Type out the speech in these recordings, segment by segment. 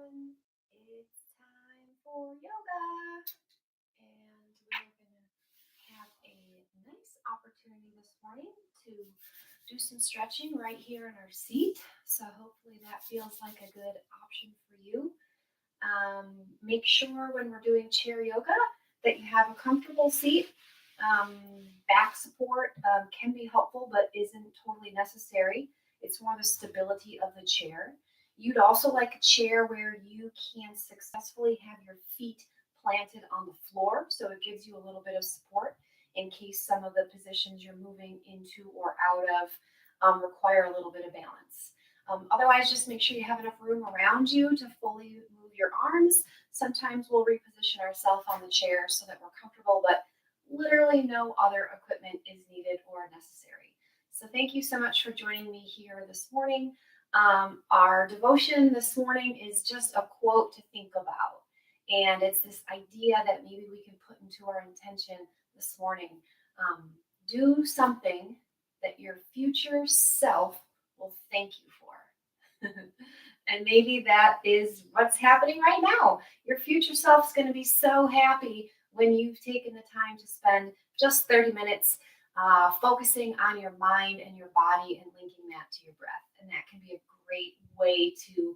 everyone. It's time for yoga. And we're going to have a nice opportunity this morning to do some stretching right here in our seat. So hopefully that feels like a good option for you. Make sure when we're doing chair yoga that you have a comfortable seat. Back support can be helpful but isn't totally necessary. It's more the stability of the chair. You'd also like a chair where you can successfully have your feet planted on the floor, so it gives you a little bit of support in case some of the positions you're moving into or out of require a little bit of balance. Otherwise, just make sure you have enough room around you to fully move your arms. Sometimes we'll reposition ourselves on the chair so that we're comfortable, but literally no other equipment is needed or necessary. So thank you so much for joining me here this morning. Our devotion this morning is just a quote to think about. And it's this idea that maybe we can put into our intention this morning. Do something that your future self will thank you for. And maybe that is what's happening right now. Your future self is going to be so happy when you've taken the time to spend just 30 minutes focusing on your mind and your body and linking that to your breath. And that can be a great way to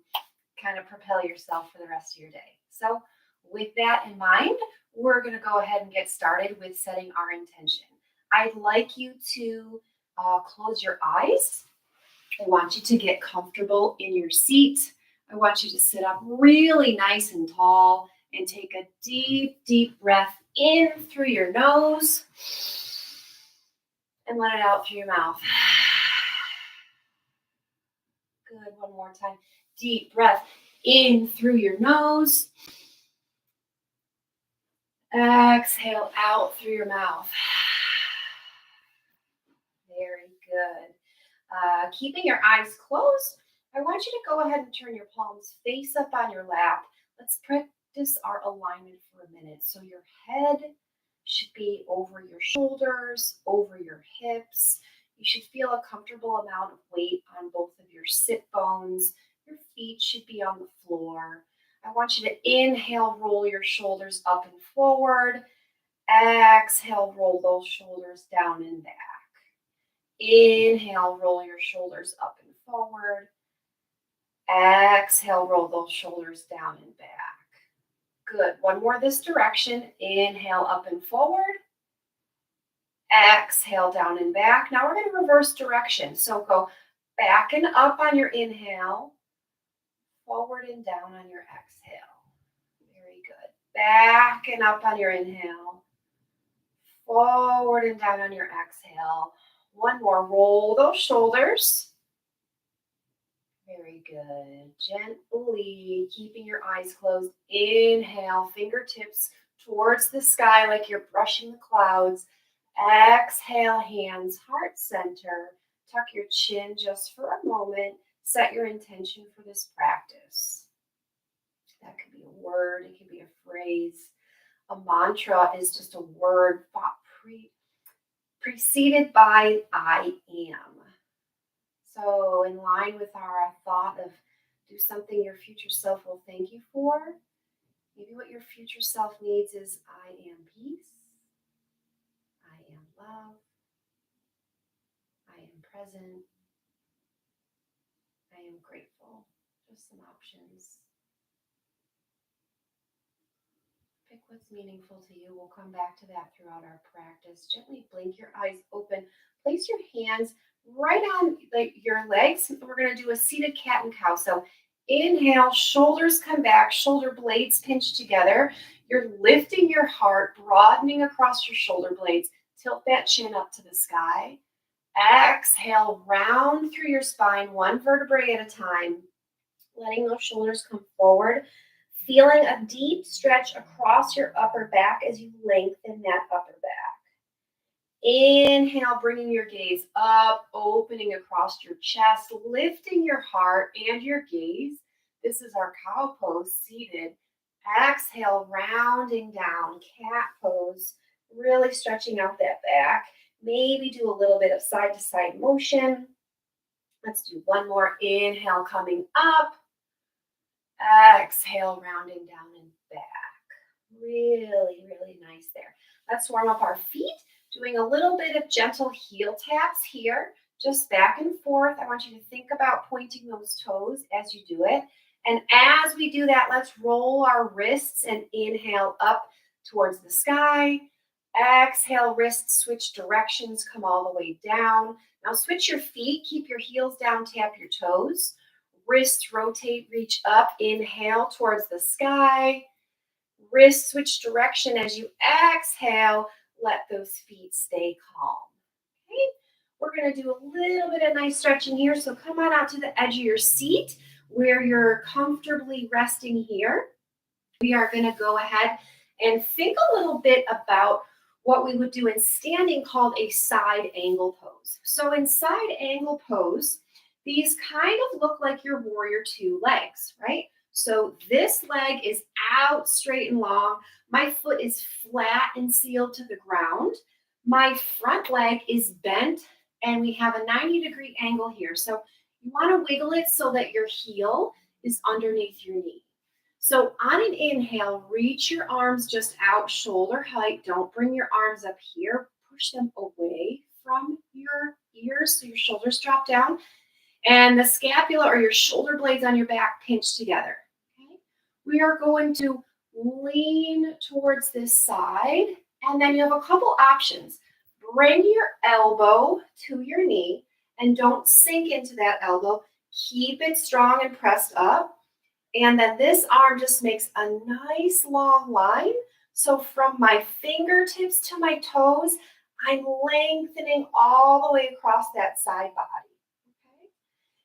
kind of propel yourself for the rest of your day. So with that in mind, we're going to go ahead and get started with setting our intention. I'd like you to close your eyes. I want you to get comfortable in your seat. I want you to sit up really nice and tall and take a deep, deep breath in through your nose and let it out through your mouth. Good. One more time. Deep breath in through your nose. Exhale out through your mouth. Very good. Keeping your eyes closed, I want you to go ahead and turn your palms face up on your lap. Let's practice our alignment for a minute. So your head should be over your shoulders, over your hips. You should feel a comfortable amount of weight on both of your sit bones. Your feet should be on the floor. I want you to inhale, roll your shoulders up and forward. Exhale, roll those shoulders down and back. Inhale, roll your shoulders up and forward. Exhale, roll those shoulders down and back. Good. One more this direction. Inhale, up and forward. Exhale, down and back. Now we're going to reverse direction. So go back and up on your inhale, forward and down on your exhale. Very good. Back and up on your inhale, forward and down on your exhale. One more. Roll those shoulders. Very good. Gently, keeping your eyes closed. Inhale, fingertips towards the sky like you're brushing the clouds. Exhale, hands, heart center. Tuck your chin just for a moment. Set your intention for this practice. That could be a word. It could be a phrase. A mantra is just a word preceded by I am. So in line with our thought of do something your future self will thank you for, maybe what your future self needs is I am peace, I am love, I am present, I am grateful. Just some options. Pick what's meaningful to you. We'll come back to that throughout our practice. Gently blink your eyes open. Place your hands right on your legs. We're going to do a seated cat and cow. So inhale, shoulders come back, shoulder blades pinch together. You're lifting your heart, broadening across your shoulder blades. Tilt that chin up to the sky. Exhale, round through your spine, one vertebrae at a time. Letting those shoulders come forward. Feeling a deep stretch across your upper back as you lengthen that upper back. Inhale, bringing your gaze up, opening across your chest, lifting your heart and your gaze. This is our cow pose, seated. Exhale, rounding down, cat pose, really stretching out that back. Maybe do a little bit of side-to-side motion. Let's do one more. Inhale, coming up. Exhale, rounding down and back. Really, really nice there. Let's warm up our feet, doing a little bit of gentle heel taps here, just back and forth. I want you to think about pointing those toes as you do it. And as we do that, let's roll our wrists and inhale up towards the sky. Exhale, wrists switch directions, come all the way down. Now switch your feet, keep your heels down, tap your toes. Wrists rotate, reach up, inhale towards the sky. Wrists switch direction as you exhale, let those feet stay calm. Okay, we're gonna do a little bit of nice stretching here. So come on out to the edge of your seat where you're comfortably resting here. We are gonna go ahead and think a little bit about what we would do in standing called a side angle pose. So in side angle pose, these kind of look like your warrior two legs, right? So this leg is out straight and long. My foot is flat and sealed to the ground. My front leg is bent and we have a 90-degree angle here. So you want to wiggle it so that your heel is underneath your knee. So on an inhale, reach your arms just out shoulder height. Don't bring your arms up here. Push them away from your ears so your shoulders drop down. And the scapula or your shoulder blades on your back pinch together. Okay? We are going to lean towards this side, and then you have a couple options. Bring your elbow to your knee, and don't sink into that elbow. Keep it strong and pressed up. And then this arm just makes a nice long line. So from my fingertips to my toes, I'm lengthening all the way across that side body.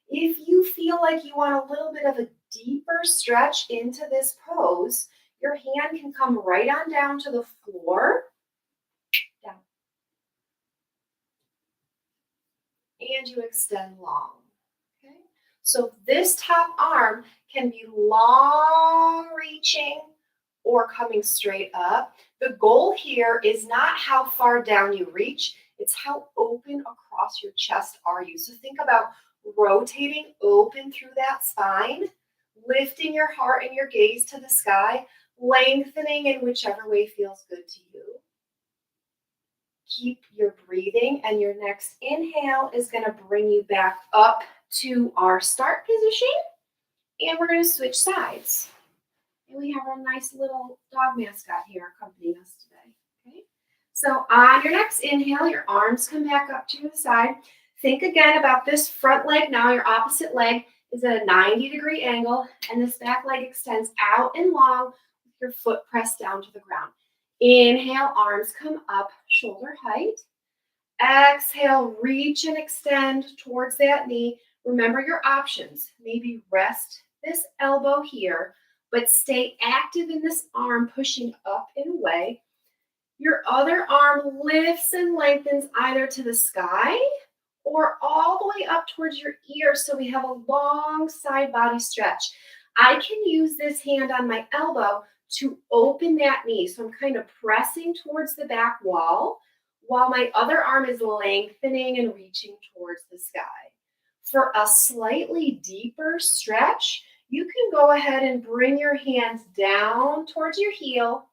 If you feel like you want a little bit of a deeper stretch into this pose, your hand can come right on down to the floor. Down. And you extend long. Okay? So this top arm can be long reaching or coming straight up. The goal here is not how far down you reach, it's how open across your chest are you. So think about rotating open through that spine, lifting your heart and your gaze to the sky, lengthening in whichever way feels good to you. Keep your breathing, and your next inhale is going to bring you back up to our start position, and we're going to switch sides. And we have our nice little dog mascot here accompanying us today. Okay. So on your next inhale, your arms come back up to the side. Think again about this front leg. Now your opposite leg is at a 90-degree angle, and this back leg extends out and long with your foot pressed down to the ground. Inhale, arms come up, shoulder height. Exhale, reach and extend towards that knee. Remember your options. Maybe rest this elbow here, but stay active in this arm, pushing up and away. Your other arm lifts and lengthens either to the sky or all the way up towards your ear, so we have a long side body stretch. I can use this hand on my elbow to open that knee. So I'm kind of pressing towards the back wall while my other arm is lengthening and reaching towards the sky. For a slightly deeper stretch, you can go ahead and bring your hands down towards your heel.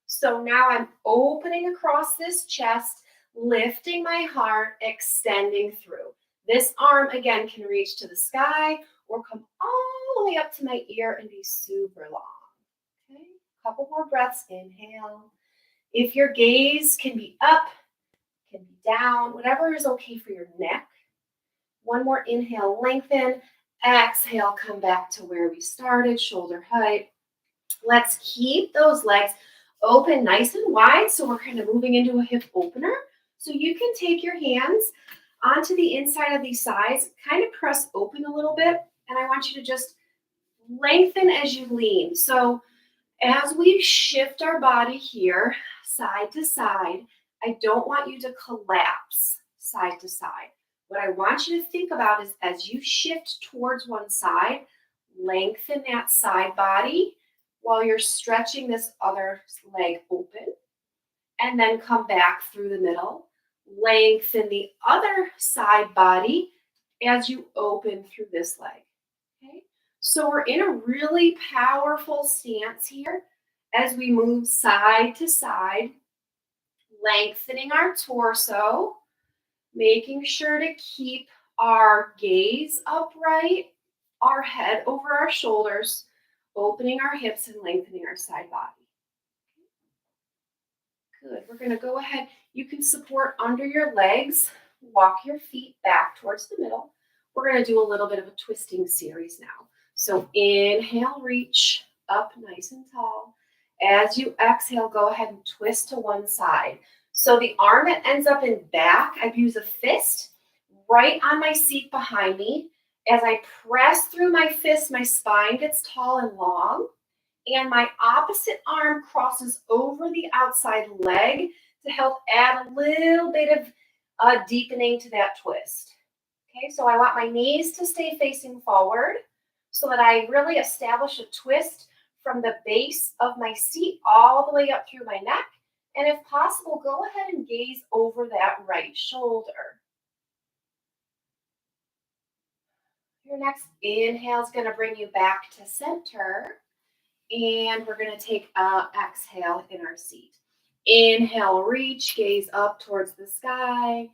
So now I'm opening across this chest, lifting my heart, extending through. This arm, again, can reach to the sky or come all the way up to my ear and be super long. Okay, couple more breaths. Inhale. If your gaze can be up, can be down, whatever is okay for your neck. One more inhale, lengthen. Exhale, come back to where we started, shoulder height. Let's keep those legs open nice and wide, so we're kind of moving into a hip opener. So you can take your hands onto the inside of these thighs, kind of press open a little bit, and I want you to just lengthen as you lean. So as we shift our body here, side to side, I don't want you to collapse side to side. What I want you to think about is as you shift towards one side, lengthen that side body while you're stretching this other leg open, and then come back through the middle. Lengthen the other side body as you open through this leg. Okay? So we're in a really powerful stance here as we move side to side, lengthening our torso, making sure to keep our gaze upright, our head over our shoulders, opening our hips and lengthening our side body. Good. We're going to go ahead. You can support under your legs. Walk your feet back towards the middle. We're going to do a little bit of a twisting series now. So inhale, reach up nice and tall. As you exhale, go ahead and twist to one side. So the arm that ends up in back, I use a fist right on my seat behind me. As I press through my fist, my spine gets tall and long, and my opposite arm crosses over the outside leg to help add a little bit of deepening to that twist. Okay, so I want my knees to stay facing forward so that I really establish a twist from the base of my seat all the way up through my neck. And if possible, go ahead and gaze over that right shoulder. Your next inhale is going to bring you back to center. And we're going to take an exhale in our seat. Inhale, reach, gaze up towards the sky.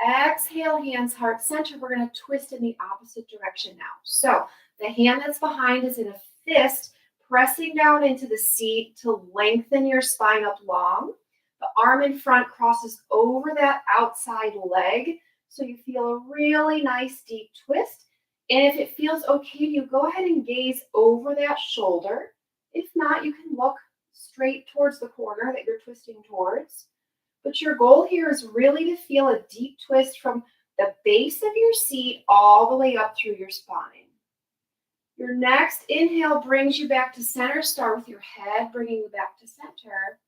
Exhale, hands, heart center. We're going to twist in the opposite direction now. So the hand that's behind is in a fist, pressing down into the seat to lengthen your spine up long. The arm in front crosses over that outside leg, so you feel a really nice deep twist. And if it feels okay to you, go ahead and gaze over that shoulder. If not, you can look straight towards the corner that you're twisting towards. But your goal here is really to feel a deep twist from the base of your seat all the way up through your spine. Your next inhale brings you back to center. Start with your head, bringing you back to center.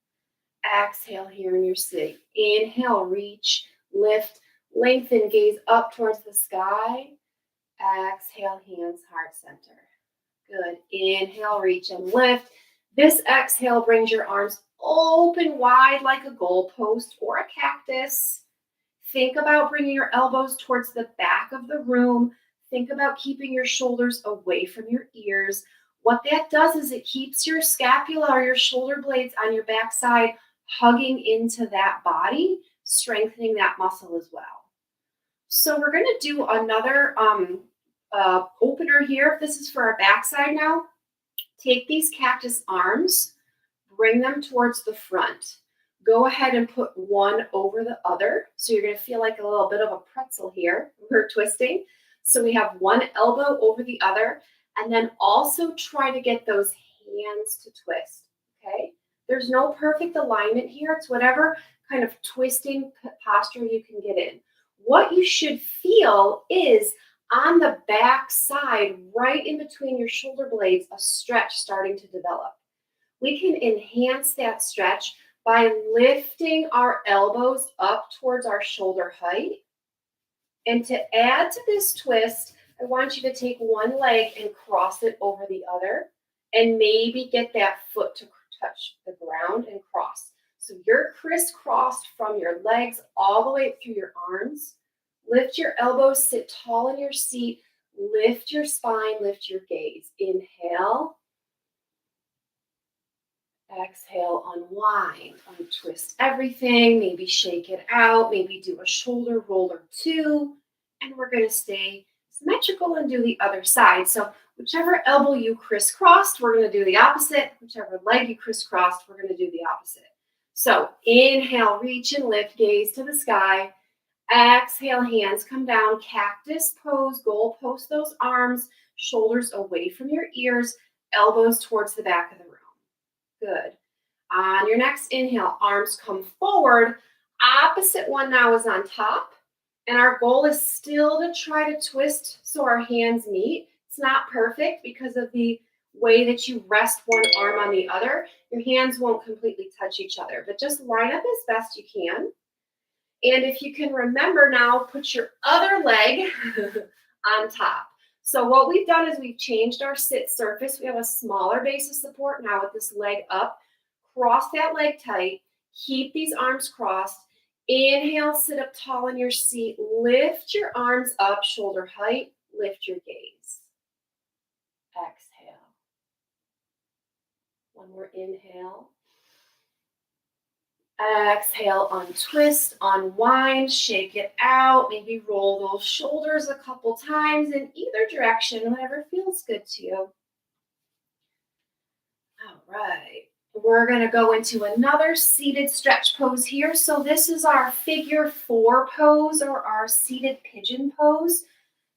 Exhale here in your seat. Inhale, reach, lift, lengthen, gaze up towards the sky. Exhale, hands, heart center. Good. Inhale, reach and lift. This exhale brings your arms open wide like a goalpost or a cactus. Think about bringing your elbows towards the back of the room. Think about keeping your shoulders away from your ears. What that does is it keeps your scapula or your shoulder blades on your backside hugging into that body, strengthening that muscle as well. So we're going to do another opener here. This is for our backside now. Take these cactus arms, bring them towards the front. Go ahead and put one over the other. So you're going to feel like a little bit of a pretzel here. We're twisting. So we have one elbow over the other, and then also try to get those hands to twist, okay? There's no perfect alignment here. It's whatever kind of twisting posture you can get in. What you should feel is on the back side, right in between your shoulder blades, a stretch starting to develop. We can enhance that stretch by lifting our elbows up towards our shoulder height. And to add to this twist, I want you to take one leg and cross it over the other, and maybe get that foot to touch the ground and cross. So you're crisscrossed from your legs all the way through your arms. Lift your elbows, sit tall in your seat, lift your spine, lift your gaze. Inhale. Exhale, unwind, untwist everything, maybe shake it out, maybe do a shoulder roll or two, and we're going to stay symmetrical and do the other side. So whichever elbow you crisscrossed, we're going to do the opposite. Whichever leg you crisscrossed, we're going to do the opposite. So inhale, reach and lift, gaze to the sky. Exhale, hands come down, cactus pose, goal post those arms, shoulders away from your ears, elbows towards the back of the room. Good. On your next inhale, arms come forward. Opposite one now is on top. And our goal is still to try to twist so our hands meet. It's not perfect because of the way that you rest one arm on the other. Your hands won't completely touch each other, but just line up as best you can. And if you can remember now, put your other leg on top. So what we've done is we've changed our sit surface. We have a smaller base of support now with this leg up. Cross that leg tight. Keep these arms crossed. Inhale, sit up tall in your seat. Lift your arms up, shoulder height. Lift your gaze. exhale. One more inhale. Exhale, untwist, unwind, shake it out. Maybe roll those shoulders a couple times in either direction, whatever feels good to you. All right. We're going to go into another seated stretch pose here. So this is our figure 4 pose or our seated pigeon pose.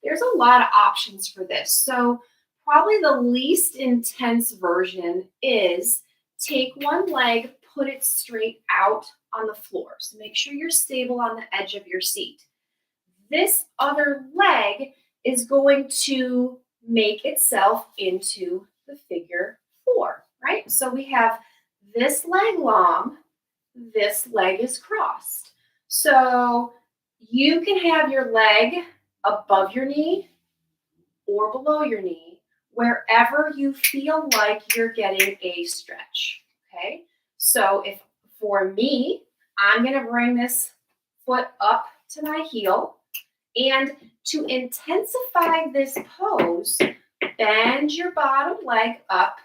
There's a lot of options for this. So probably the least intense version is take one leg, put it straight out on the floor. So make sure you're stable on the edge of your seat. This other leg is going to make itself into the figure 4, right? So we have this leg long, this leg is crossed. So you can have your leg above your knee or below your knee, wherever you feel like you're getting a stretch, okay? So if for me, I'm gonna bring this foot up to my heel, and to intensify this pose, bend your bottom leg up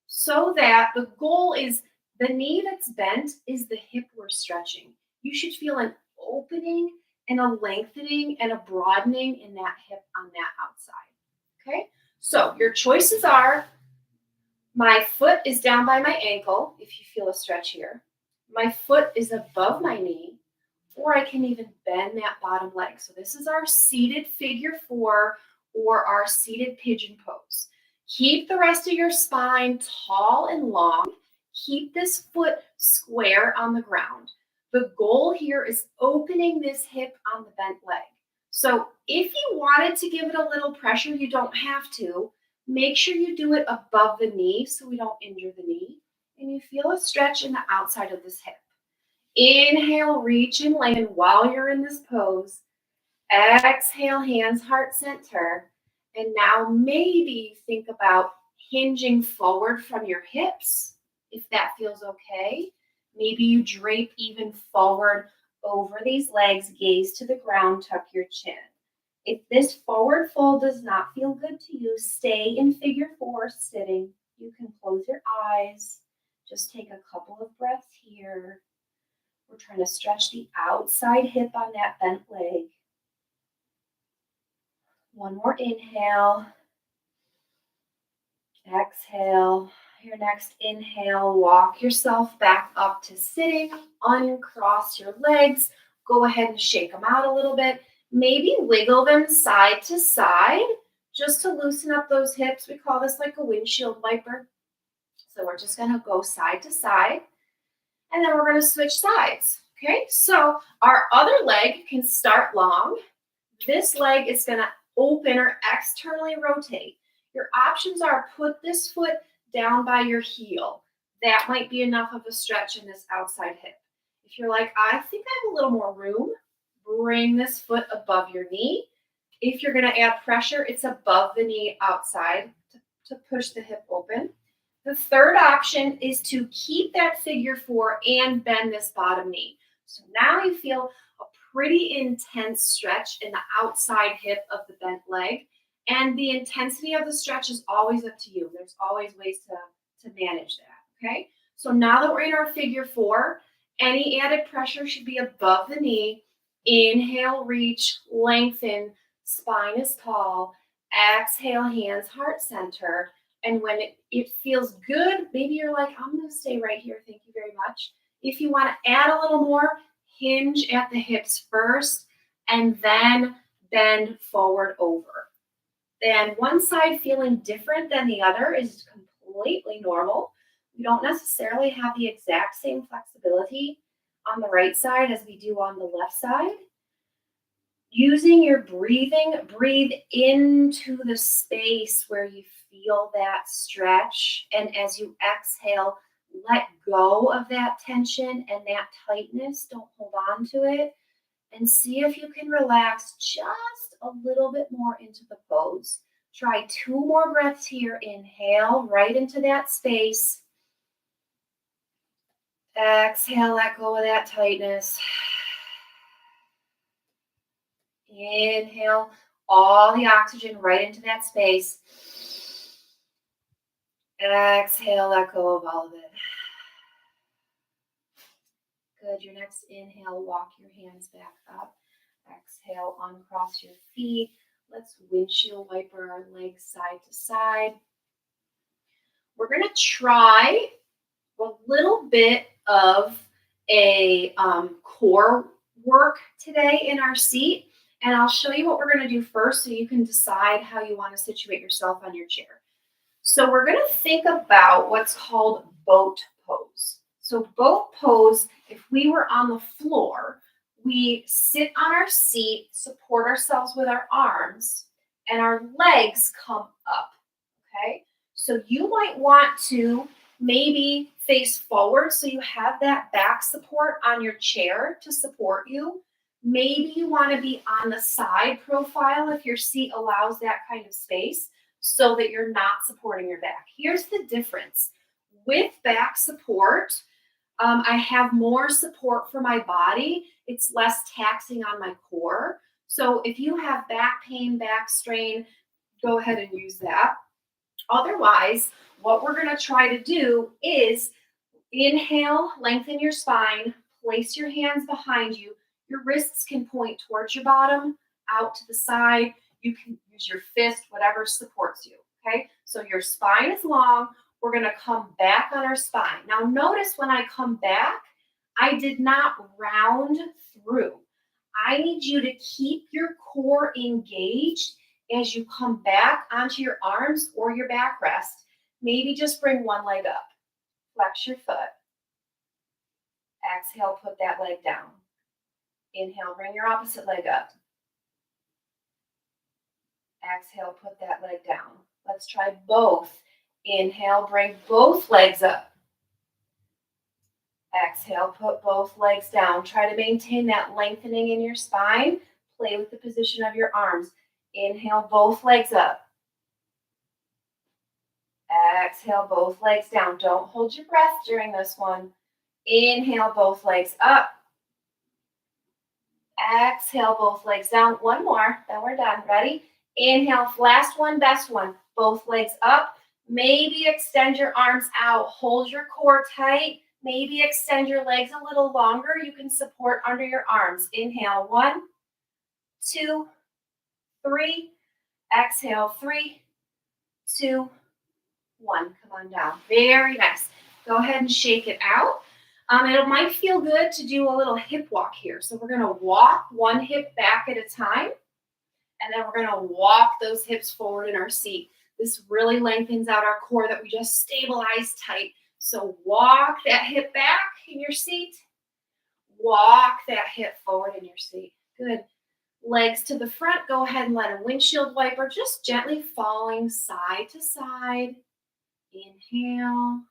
so that the goal is the knee that's bent is the hip we're stretching. You should feel an opening and a lengthening and a broadening in that hip on that outside. Okay, so your choices are my foot is down by my ankle, if you feel a stretch here. My foot is above my knee, or I can even bend that bottom leg. So this is our seated figure 4 or our seated pigeon pose. Keep the rest of your spine tall and long. Keep this foot square on the ground. The goal here is opening this hip on the bent leg. So if you wanted to give it a little pressure, you don't have to. Make sure you do it above the knee so we don't injure the knee. And you feel a stretch in the outside of this hip. Inhale, reach and lengthen while you're in this pose. Exhale, hands heart center. And now maybe think about hinging forward from your hips, if that feels okay. Maybe you drape even forward over these legs, gaze to the ground, tuck your chin. If this forward fold does not feel good to you, stay in figure 4 sitting. You can close your eyes. Just take a couple of breaths here. We're trying to stretch the outside hip on that bent leg. One more inhale. Exhale. Your next inhale, walk yourself back up to sitting. Uncross your legs. Go ahead and shake them out a little bit. Maybe wiggle them side to side just to loosen up those hips. We call this like a windshield wiper. So we're just going to go side to side. And then we're going to switch sides. Okay, so our other leg can start long. This leg is going to open or externally rotate. Your options are put this foot down by your heel. That might be enough of a stretch in this outside hip. If you're like, I think I have a little more room, bring this foot above your knee. If you're going to add pressure, it's above the knee outside to push the hip open. The third option is to keep that figure 4 and bend this bottom knee. So now you feel a pretty intense stretch in the outside hip of the bent leg. And the intensity of the stretch is always up to you. There's always ways to manage that, okay? So now that we're in our figure 4, any added pressure should be above the knee. Inhale, reach, lengthen, spine is tall. Exhale, hands heart center. And when it feels good, maybe you're like, I'm going to stay right here. Thank you very much. If you want to add a little more, hinge at the hips first and then bend forward over. And one side feeling different than the other is completely normal. We don't necessarily have the exact same flexibility on the right side as we do on the left side. Using your breathing, breathe into the space where you feel that stretch. And as you exhale, let go of that tension and that tightness. Don't hold on to it. And see if you can relax just a little bit more into the pose. Try 2 more breaths here. Inhale right into that space. Exhale, let go of that tightness. Inhale all the oxygen right into that space. Exhale, let go of all of it. Good. Your next inhale, walk your hands back up. Exhale, uncross your feet. Let's windshield wiper our legs side to side. We're going to try a little bit of a core work today in our seat. And I'll show you what we're going to do first so you can decide how you want to situate yourself on your chair. So we're going to think about what's called boat pose. So boat pose, if we were on the floor, we sit on our seat, support ourselves with our arms, and our legs come up, okay? So you might want to maybe face forward so you have that back support on your chair to support you. Maybe you want to be on the side profile if your seat allows that kind of space so that you're not supporting your back. Here's the difference. With back support, I have more support for my body. It's less taxing on my core. So if you have back pain, back strain, go ahead and use that. Otherwise, what we're going to try to do is inhale, lengthen your spine, place your hands behind you. Your wrists can point towards your bottom, out to the side. You can use your fist, whatever supports you, okay? So your spine is long. We're going to come back on our spine. Now notice when I come back, I did not round through. I need you to keep your core engaged as you come back onto your arms or your backrest. Maybe just bring one leg up. Flex your foot. Exhale, put that leg down. Inhale, bring your opposite leg up. Exhale, put that leg down. Let's try both. Inhale, bring both legs up. Exhale, put both legs down. Try to maintain that lengthening in your spine. Play with the position of your arms. Inhale, both legs up. Exhale, both legs down. Don't hold your breath during this one. Inhale, both legs up. Exhale, both legs down. One more, then we're done. Ready? Inhale, last one, best one. Both legs up. Maybe extend your arms out. Hold your core tight. Maybe extend your legs a little longer. You can support under your arms. Inhale, 1, 2, 3. Exhale, 3, 2, 1. Come on down. Very nice. Go ahead and shake it out. It might feel good to do a little hip walk here. So we're going to walk one hip back at a time. And then we're going to walk those hips forward in our seat. This really lengthens out our core that we just stabilized tight. So walk that hip back in your seat. Walk that hip forward in your seat. Good. Legs to the front. Go ahead and let a windshield wiper just gently falling side to side. Inhale.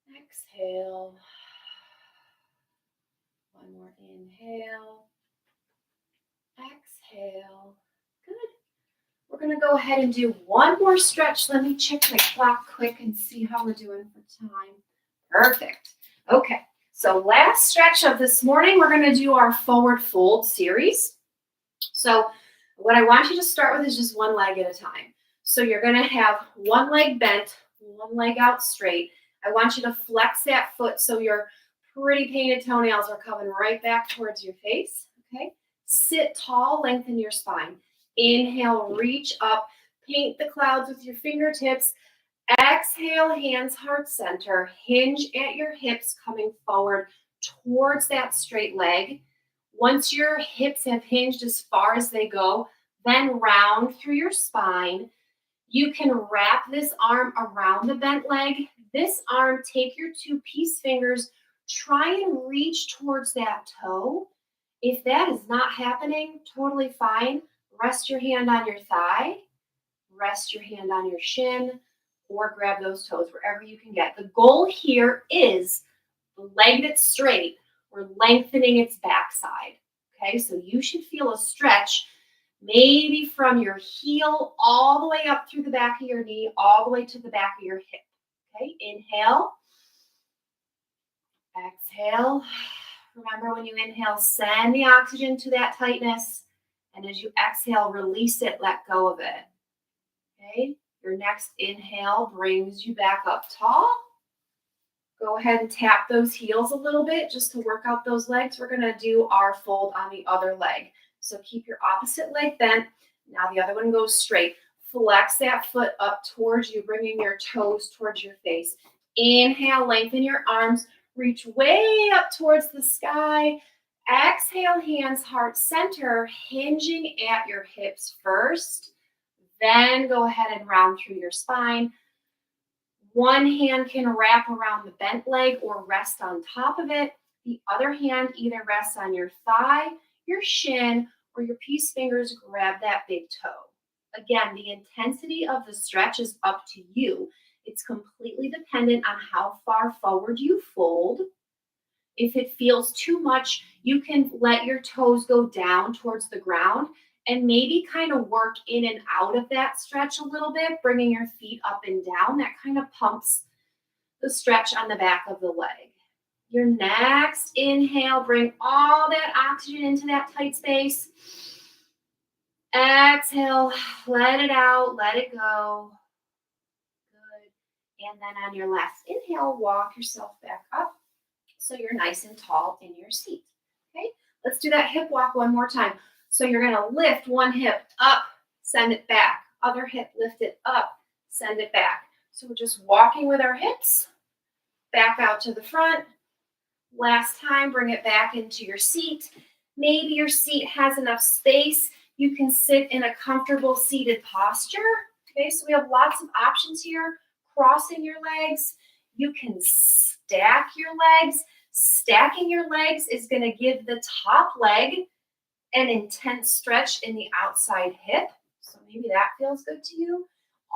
Exhale. One more inhale. Exhale. Good. We're going to go ahead and do one more stretch. Let me check my clock quick and see how we're doing for time. Perfect. Okay. So last stretch of this morning, we're going to do our forward fold series. So what I want you to start with is just one leg at a time. So you're going to have one leg bent, one leg out straight. I want you to flex that foot so your pretty painted toenails are coming right back towards your face. Okay. Sit tall, lengthen your spine. Inhale, reach up, paint the clouds with your fingertips. Exhale, hands heart center. Hinge at your hips coming forward towards that straight leg. Once your hips have hinged as far as they go, then round through your spine. You can wrap this arm around the bent leg. This arm, take your two peace fingers, try and reach towards that toe. If that is not happening, totally fine. Rest your hand on your thigh, rest your hand on your shin, or grab those toes wherever you can get. The goal here is the leg that's straight. We're lengthening its backside. Okay, so you should feel a stretch maybe from your heel all the way up through the back of your knee, all the way to the back of your hip. Okay, inhale. Exhale. Remember, when you inhale, send the oxygen to that tightness. And as you exhale, release it, let go of it. Okay? Your next inhale brings you back up tall. Go ahead and tap those heels a little bit just to work out those legs. We're gonna do our fold on the other leg. So keep your opposite leg bent. Now the other one goes straight. Flex that foot up towards you, bringing your toes towards your face. Inhale, lengthen your arms, reach way up towards the sky. Exhale, hands heart center, hinging at your hips first. Then go ahead and round through your spine. One hand can wrap around the bent leg or rest on top of it. The other hand either rests on your thigh, your shin, or your peace fingers grab that big toe. Again, the intensity of the stretch is up to you. It's completely dependent on how far forward you fold. If it feels too much, you can let your toes go down towards the ground and maybe kind of work in and out of that stretch a little bit, bringing your feet up and down. That kind of pumps the stretch on the back of the leg. Your next inhale, bring all that oxygen into that tight space. Exhale, let it out, let it go. Good. And then on your last inhale, walk yourself back up so you're nice and tall in your seat. Okay, let's do that hip walk one more time. So you're gonna lift one hip up, send it back. Other hip, lift it up, send it back. So we're just walking with our hips, back out to the front. Last time, bring it back into your seat. Maybe your seat has enough space. You can sit in a comfortable seated posture. Okay, so we have lots of options here. Crossing your legs. You can stack your legs. Stacking your legs is going to give the top leg an intense stretch in the outside hip. So maybe that feels good to you.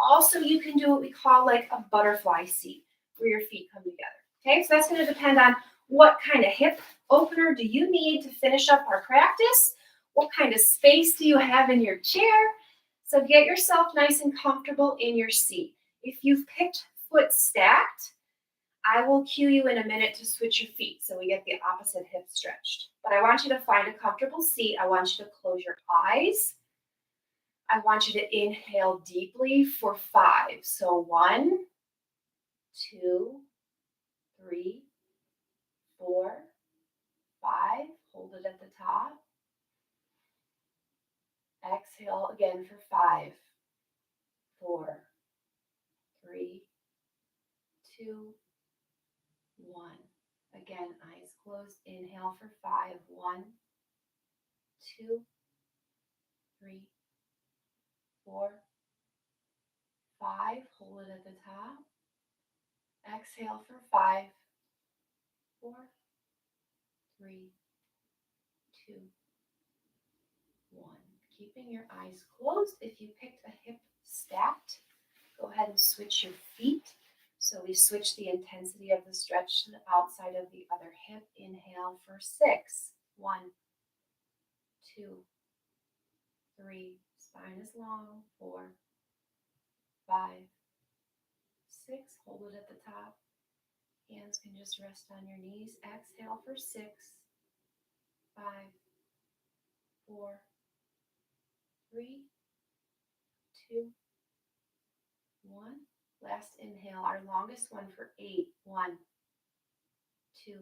Also, you can do what we call like a butterfly seat where your feet come together. Okay, so that's going to depend on what kind of hip opener do you need to finish up our practice? What kind of space do you have in your chair? So get yourself nice and comfortable in your seat. If you've picked foot stacked, I will cue you in a minute to switch your feet so we get the opposite hip stretched. But I want you to find a comfortable seat. I want you to close your eyes. I want you to inhale deeply for 5. So 1, 2, 3, 4, 5. Hold it at the top. Exhale again for 5, 4, 3, 2, 1. Again, eyes closed. Inhale for 5. 1, 2, 3, 4, 5. Hold it at the top. Exhale for 5, 4, 3, 2, 1. Keeping your eyes closed. If you picked a hip stacked, go ahead and switch your feet. So we switch the intensity of the stretch to the outside of the other hip. Inhale for 6. 1, 2, 3. Spine is long. 4, 5, 6. Hold it at the top. Hands can just rest on your knees. Exhale for 6, 5, 4, 3, 2, 1. Last inhale, our longest one for 8. 1, 2,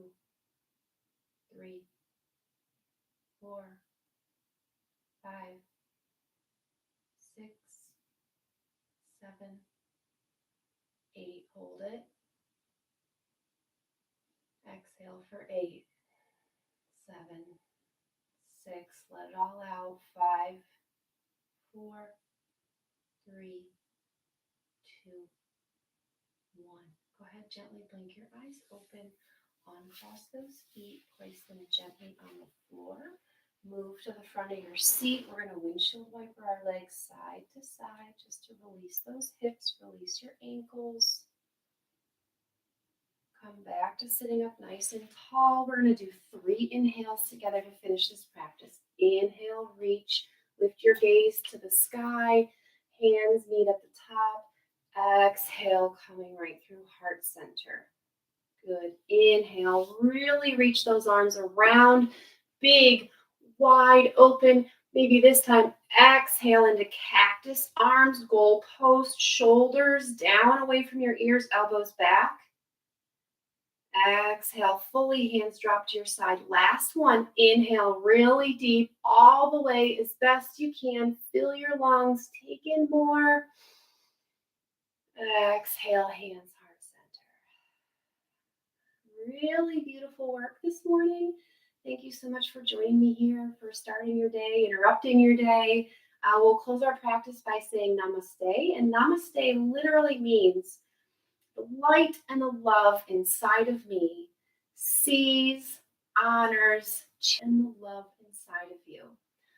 3, 4, 5, 6, 7, 8. Hold it. Exhale for 8, 7, 6. Let it all out. 5, 4, 3, 2, 1. Go ahead, gently blink your eyes open. Uncross those feet. Place them gently on the floor. Move to the front of your seat. We're going to windshield wiper our legs side to side just to release those hips, release your ankles. Come back to sitting up nice and tall. We're going to do 3 inhales together to finish this practice. Inhale, reach, lift your gaze to the sky. Hands meet at the top. Exhale, coming right through heart center. Good. Inhale, really reach those arms around, big, wide open. Maybe this time, exhale into cactus, arms, goal post, shoulders down away from your ears, elbows back. Exhale, fully, hands drop to your side. Last one, inhale really deep, all the way as best you can. Fill your lungs, take in more. Exhale, hands heart center. Really beautiful work this morning. Thank you so much for joining me here, for starting your day, interrupting your day. We'll close our practice by saying namaste. And namaste literally means the light and the love inside of me sees, honors, and the love inside of you.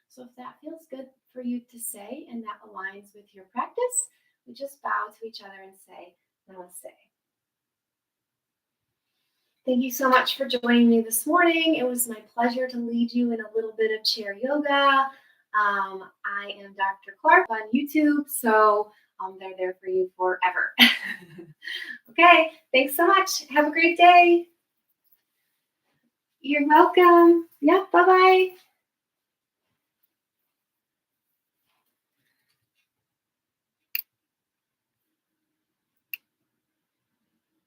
So if that feels good for you to say and that aligns with your practice, we just bow to each other and say namaste. Thank you so much for joining me this morning. It was my pleasure to lead you in a little bit of chair yoga. I am Dr. Clark on YouTube, so they're there for you forever. Okay, thanks so much. Have a great day. You're welcome. Yeah, bye-bye.